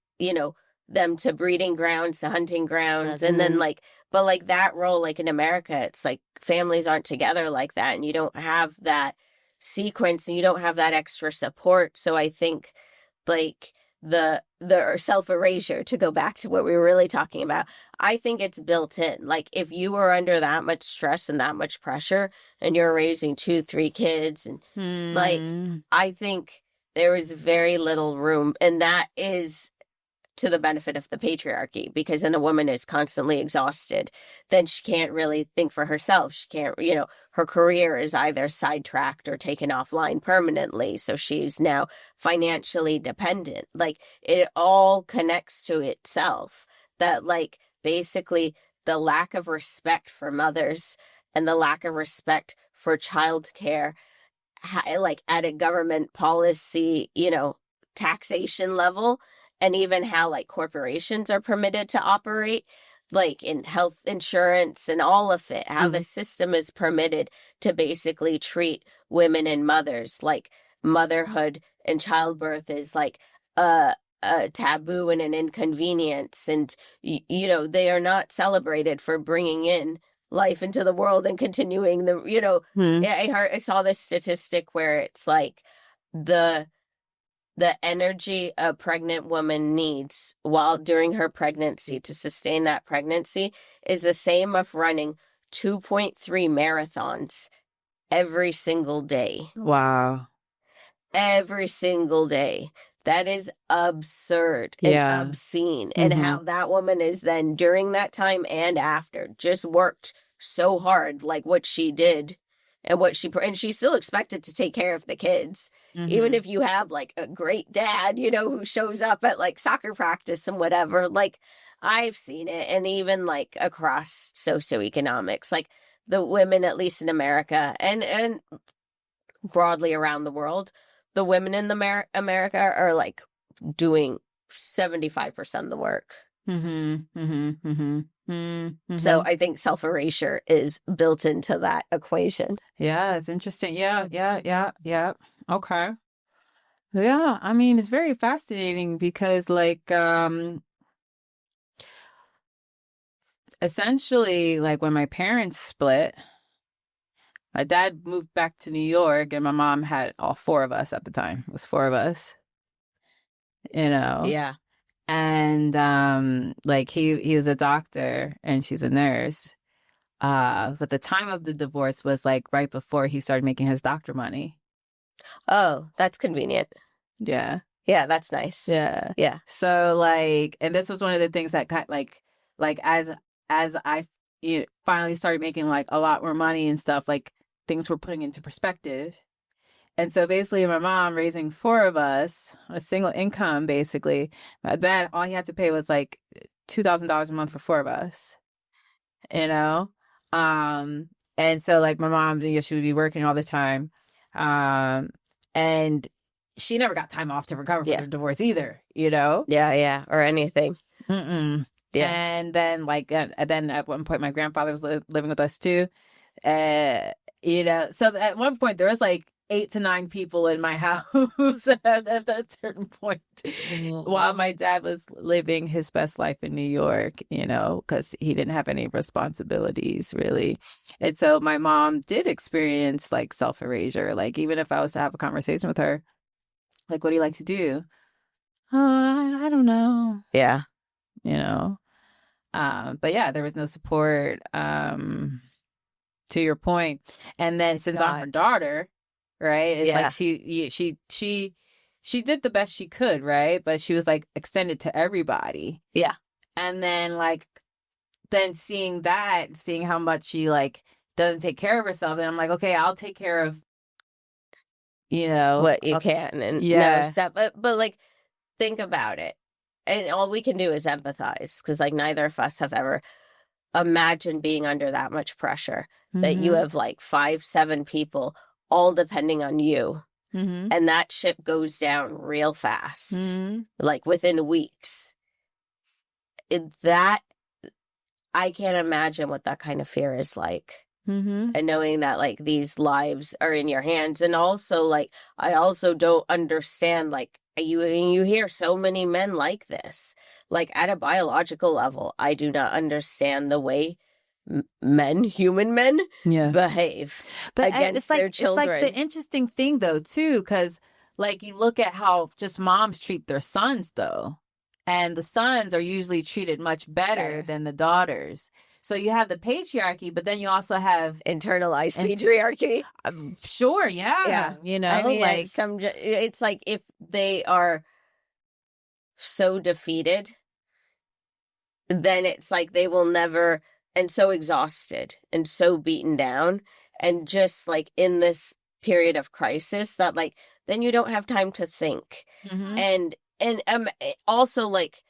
S1: them to breeding grounds, to hunting grounds. And then like, but like that role, like in America, it's like families aren't together like that. And you don't have that sequence, and you don't have that extra support. So I think like the self-erasure, to go back to what we were really talking about, I think it's built in. Like if you were under that much stress and that much pressure, and you're raising 2-3 kids, and like I think there is very little room, and that is to the benefit of the patriarchy, because then a woman is constantly exhausted. Then she can't really think for herself. She can't, her career is either sidetracked or taken offline permanently. So she's now financially dependent. Like, it all connects to itself. That, like, basically the lack of respect for mothers and the lack of respect for childcare, like at a government policy, taxation level, and even how like corporations are permitted to operate, like in health insurance and all of it, how the system is permitted to basically treat women and mothers like motherhood and childbirth is like a taboo and an inconvenience. And, they are not celebrated for bringing in life into the world and continuing I saw this statistic where it's like the energy a pregnant woman needs while during her pregnancy to sustain that pregnancy is the same of running 2.3 marathons every single day.
S2: Wow.
S1: Every single day. That is absurd and obscene. And how that woman is then during that time and after just worked so hard, like what she did and she's still expected to take care of the kids. Even if you have like a great dad, who shows up at like soccer practice and whatever, like I've seen it. And even like across socioeconomics, like the women, at least in America and broadly around the world, the women in America are like doing 75% of the work. So I think self-erasure is built into that equation.
S2: Yeah, it's interesting. Yeah. Okay. Yeah, I mean, it's very fascinating because like essentially like when my parents split, my dad moved back to New York and my mom had all four of us at the time. It was four of us.
S1: Yeah.
S2: And like he was a doctor and she's a nurse. But the time of the divorce was like right before he started making his doctor money.
S1: Oh, that's convenient.
S2: Yeah.
S1: Yeah, that's nice.
S2: Yeah.
S1: Yeah.
S2: So like, and this was one of the things that kind like as I finally started making like a lot more money and stuff, like things were putting into perspective. And so basically my mom raising four of us on a single income, basically, my dad, all he had to pay was like $2,000 a month for four of us, and so like my mom, she would be working all the time. And she never got time off to recover from the divorce either,
S1: Yeah. Or anything.
S2: Yeah. And then then at one point my grandfather was living with us too. So at one point there was like 8 to 9 people in my house at a certain point while my dad was living his best life in New York, because he didn't have any responsibilities really. And so my mom did experience like self-erasure. Like even if I was to have a conversation with her, like, what do you like to do? I don't know.
S1: Yeah.
S2: But yeah, there was no support, to your point. And then since I'm her daughter, right? It's like she did the best she could, right? But she was like extended to everybody.
S1: Yeah.
S2: And then seeing how much she like doesn't take care of herself, and I'm like, okay, I'll take care of
S1: what you can and no stuff. But like, think about it. And all we can do is empathize, because like neither of us have ever imagined being under that much pressure, that you have like 5-7 people all depending on you. And that ship goes down real fast, like within weeks. That I can't imagine what that kind of fear is like. And knowing that like these lives are in your hands. And also like, I also don't understand, like you hear so many men like this, like at a biological level, I do not understand the way human men behave against their children.
S2: It's like the interesting thing though too, because like you look at how just moms treat their sons though, and the sons are usually treated much better than the daughters. So you have the patriarchy, but then you also have
S1: internalized patriarchy.
S2: Sure, yeah.
S1: I mean, like it's like if they are so defeated, then it's like they will never, and so exhausted and so beaten down and just like in this period of crisis that like then you don't have time to think. And also like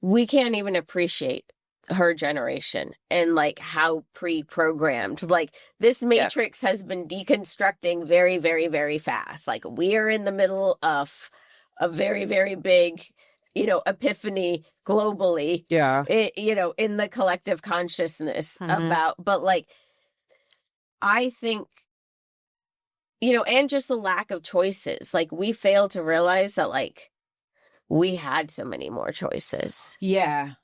S1: we can't even appreciate her generation and like how pre-programmed like this matrix has been deconstructing very, very, very fast. Like we are in the middle of a very, very big, you know, epiphany globally, you know, in the collective consciousness about, but like I think, you know, and just the lack of choices, like we fail to realize that like we had so many more choices.
S2: Yeah,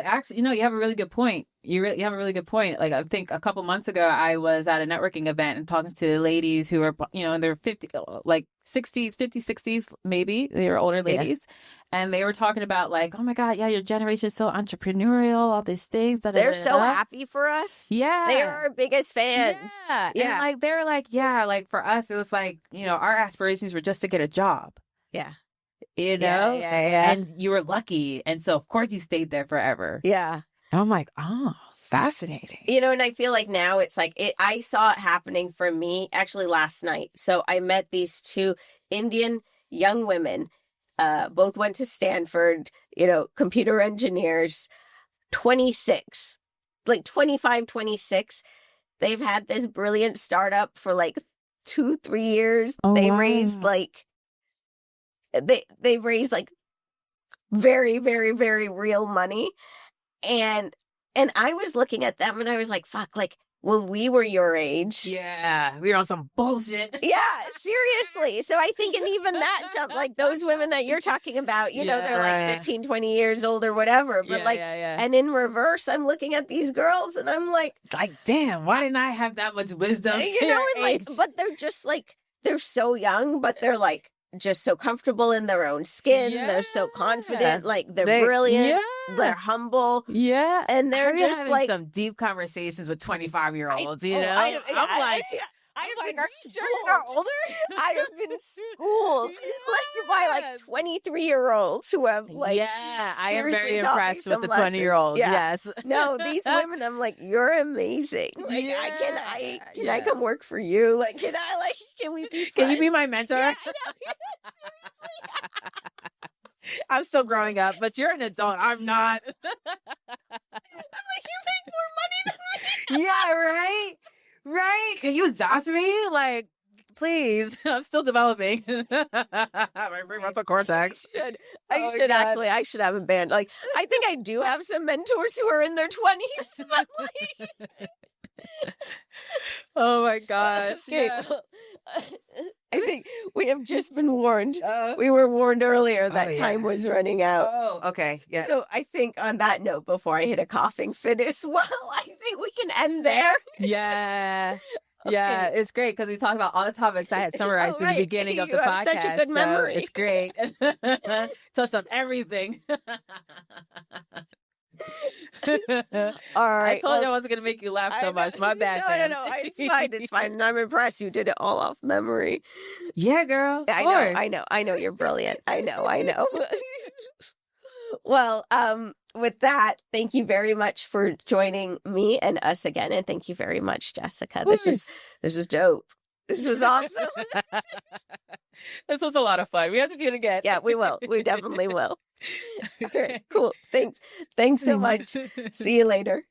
S2: actually, you know, you have a really good point. You have a really good point. Like, I think a couple months ago, I was at a networking event and talking to ladies who were, you know, in their 50s, 60s, maybe. They were older ladies. And they were talking about like, oh my God, yeah, your generation is so entrepreneurial, all these things.
S1: They're so happy for us.
S2: Yeah.
S1: They are our biggest fans.
S2: Yeah. And like, they were like, yeah, like for us, it was like, you know, our aspirations were just to get a job.
S1: Yeah.
S2: You know?
S1: Yeah.
S2: And you were lucky. And so, of course, you stayed there forever.
S1: Yeah.
S2: And I'm like, oh, fascinating.
S1: You know, and I feel like now it's like, I saw it happening for me actually last night. So I met these two Indian young women, both went to Stanford, you know, computer engineers, 26, like 25, 26. They've had this brilliant startup for like 2-3 years. They raised like, they raised like very, very, very real money. And I was looking at them and I was like, fuck, like when we were your age.
S2: Yeah, we were on some bullshit.
S1: Yeah, seriously. So I think, and even that jump, like those women that you're talking about, you know, they're like 15, 20 years old or whatever. But and in reverse, I'm looking at these girls and I'm like,
S2: damn, why didn't I have that much wisdom?
S1: You know, and like, but they're just like, they're so young, but they're like, just so comfortable in their own skin. They're so confident. Like they're brilliant. They're humble. And they're just like
S2: some deep conversations with 25-year-olds, you know?
S1: I'm like, are you sure you're not older? I have been schooled like by like 23-year-olds who have like
S2: I am very impressed with the 20-year-olds. Yes.
S1: No, these women, I'm like, you're amazing. Like can I come work for you? Like can we be friends?
S2: Can you be my mentor?
S1: Yeah,
S2: I'm still growing up, but you're an adult. I'm not.
S1: I'm like, you make more money than me.
S2: Yeah, right. Can you adopt me? Like, please. I'm still developing my prefrontal cortex.
S1: I should have a band. Like, I think I do have some mentors who are in their 20s. But like...
S2: Oh my gosh.
S1: Okay. I think we have just been warned. We were warned earlier that time was running out.
S2: Oh, okay. Yeah.
S1: So I think on that note, before I hit a coughing fit as well, I think we can end there.
S2: Yeah. Yeah, it's great because we talked about all the topics I had summarized in the beginning of the podcast.
S1: Such a good memory.
S2: So it's great. Touched on everything.
S1: All right.
S2: I told you I wasn't going to make you laugh so much. My bad.
S1: No. It's fine. It's fine. And I'm impressed you did it all off memory.
S2: Yeah, girl.
S1: I know. You're brilliant. I know. Well, with that, thank you very much for joining me and us again. And thank you very much, Jessica. This is dope. This was awesome.
S2: This was a lot of fun. We have to do it again.
S1: Yeah, we will. We definitely will. Okay, cool. Thanks so much. See you later.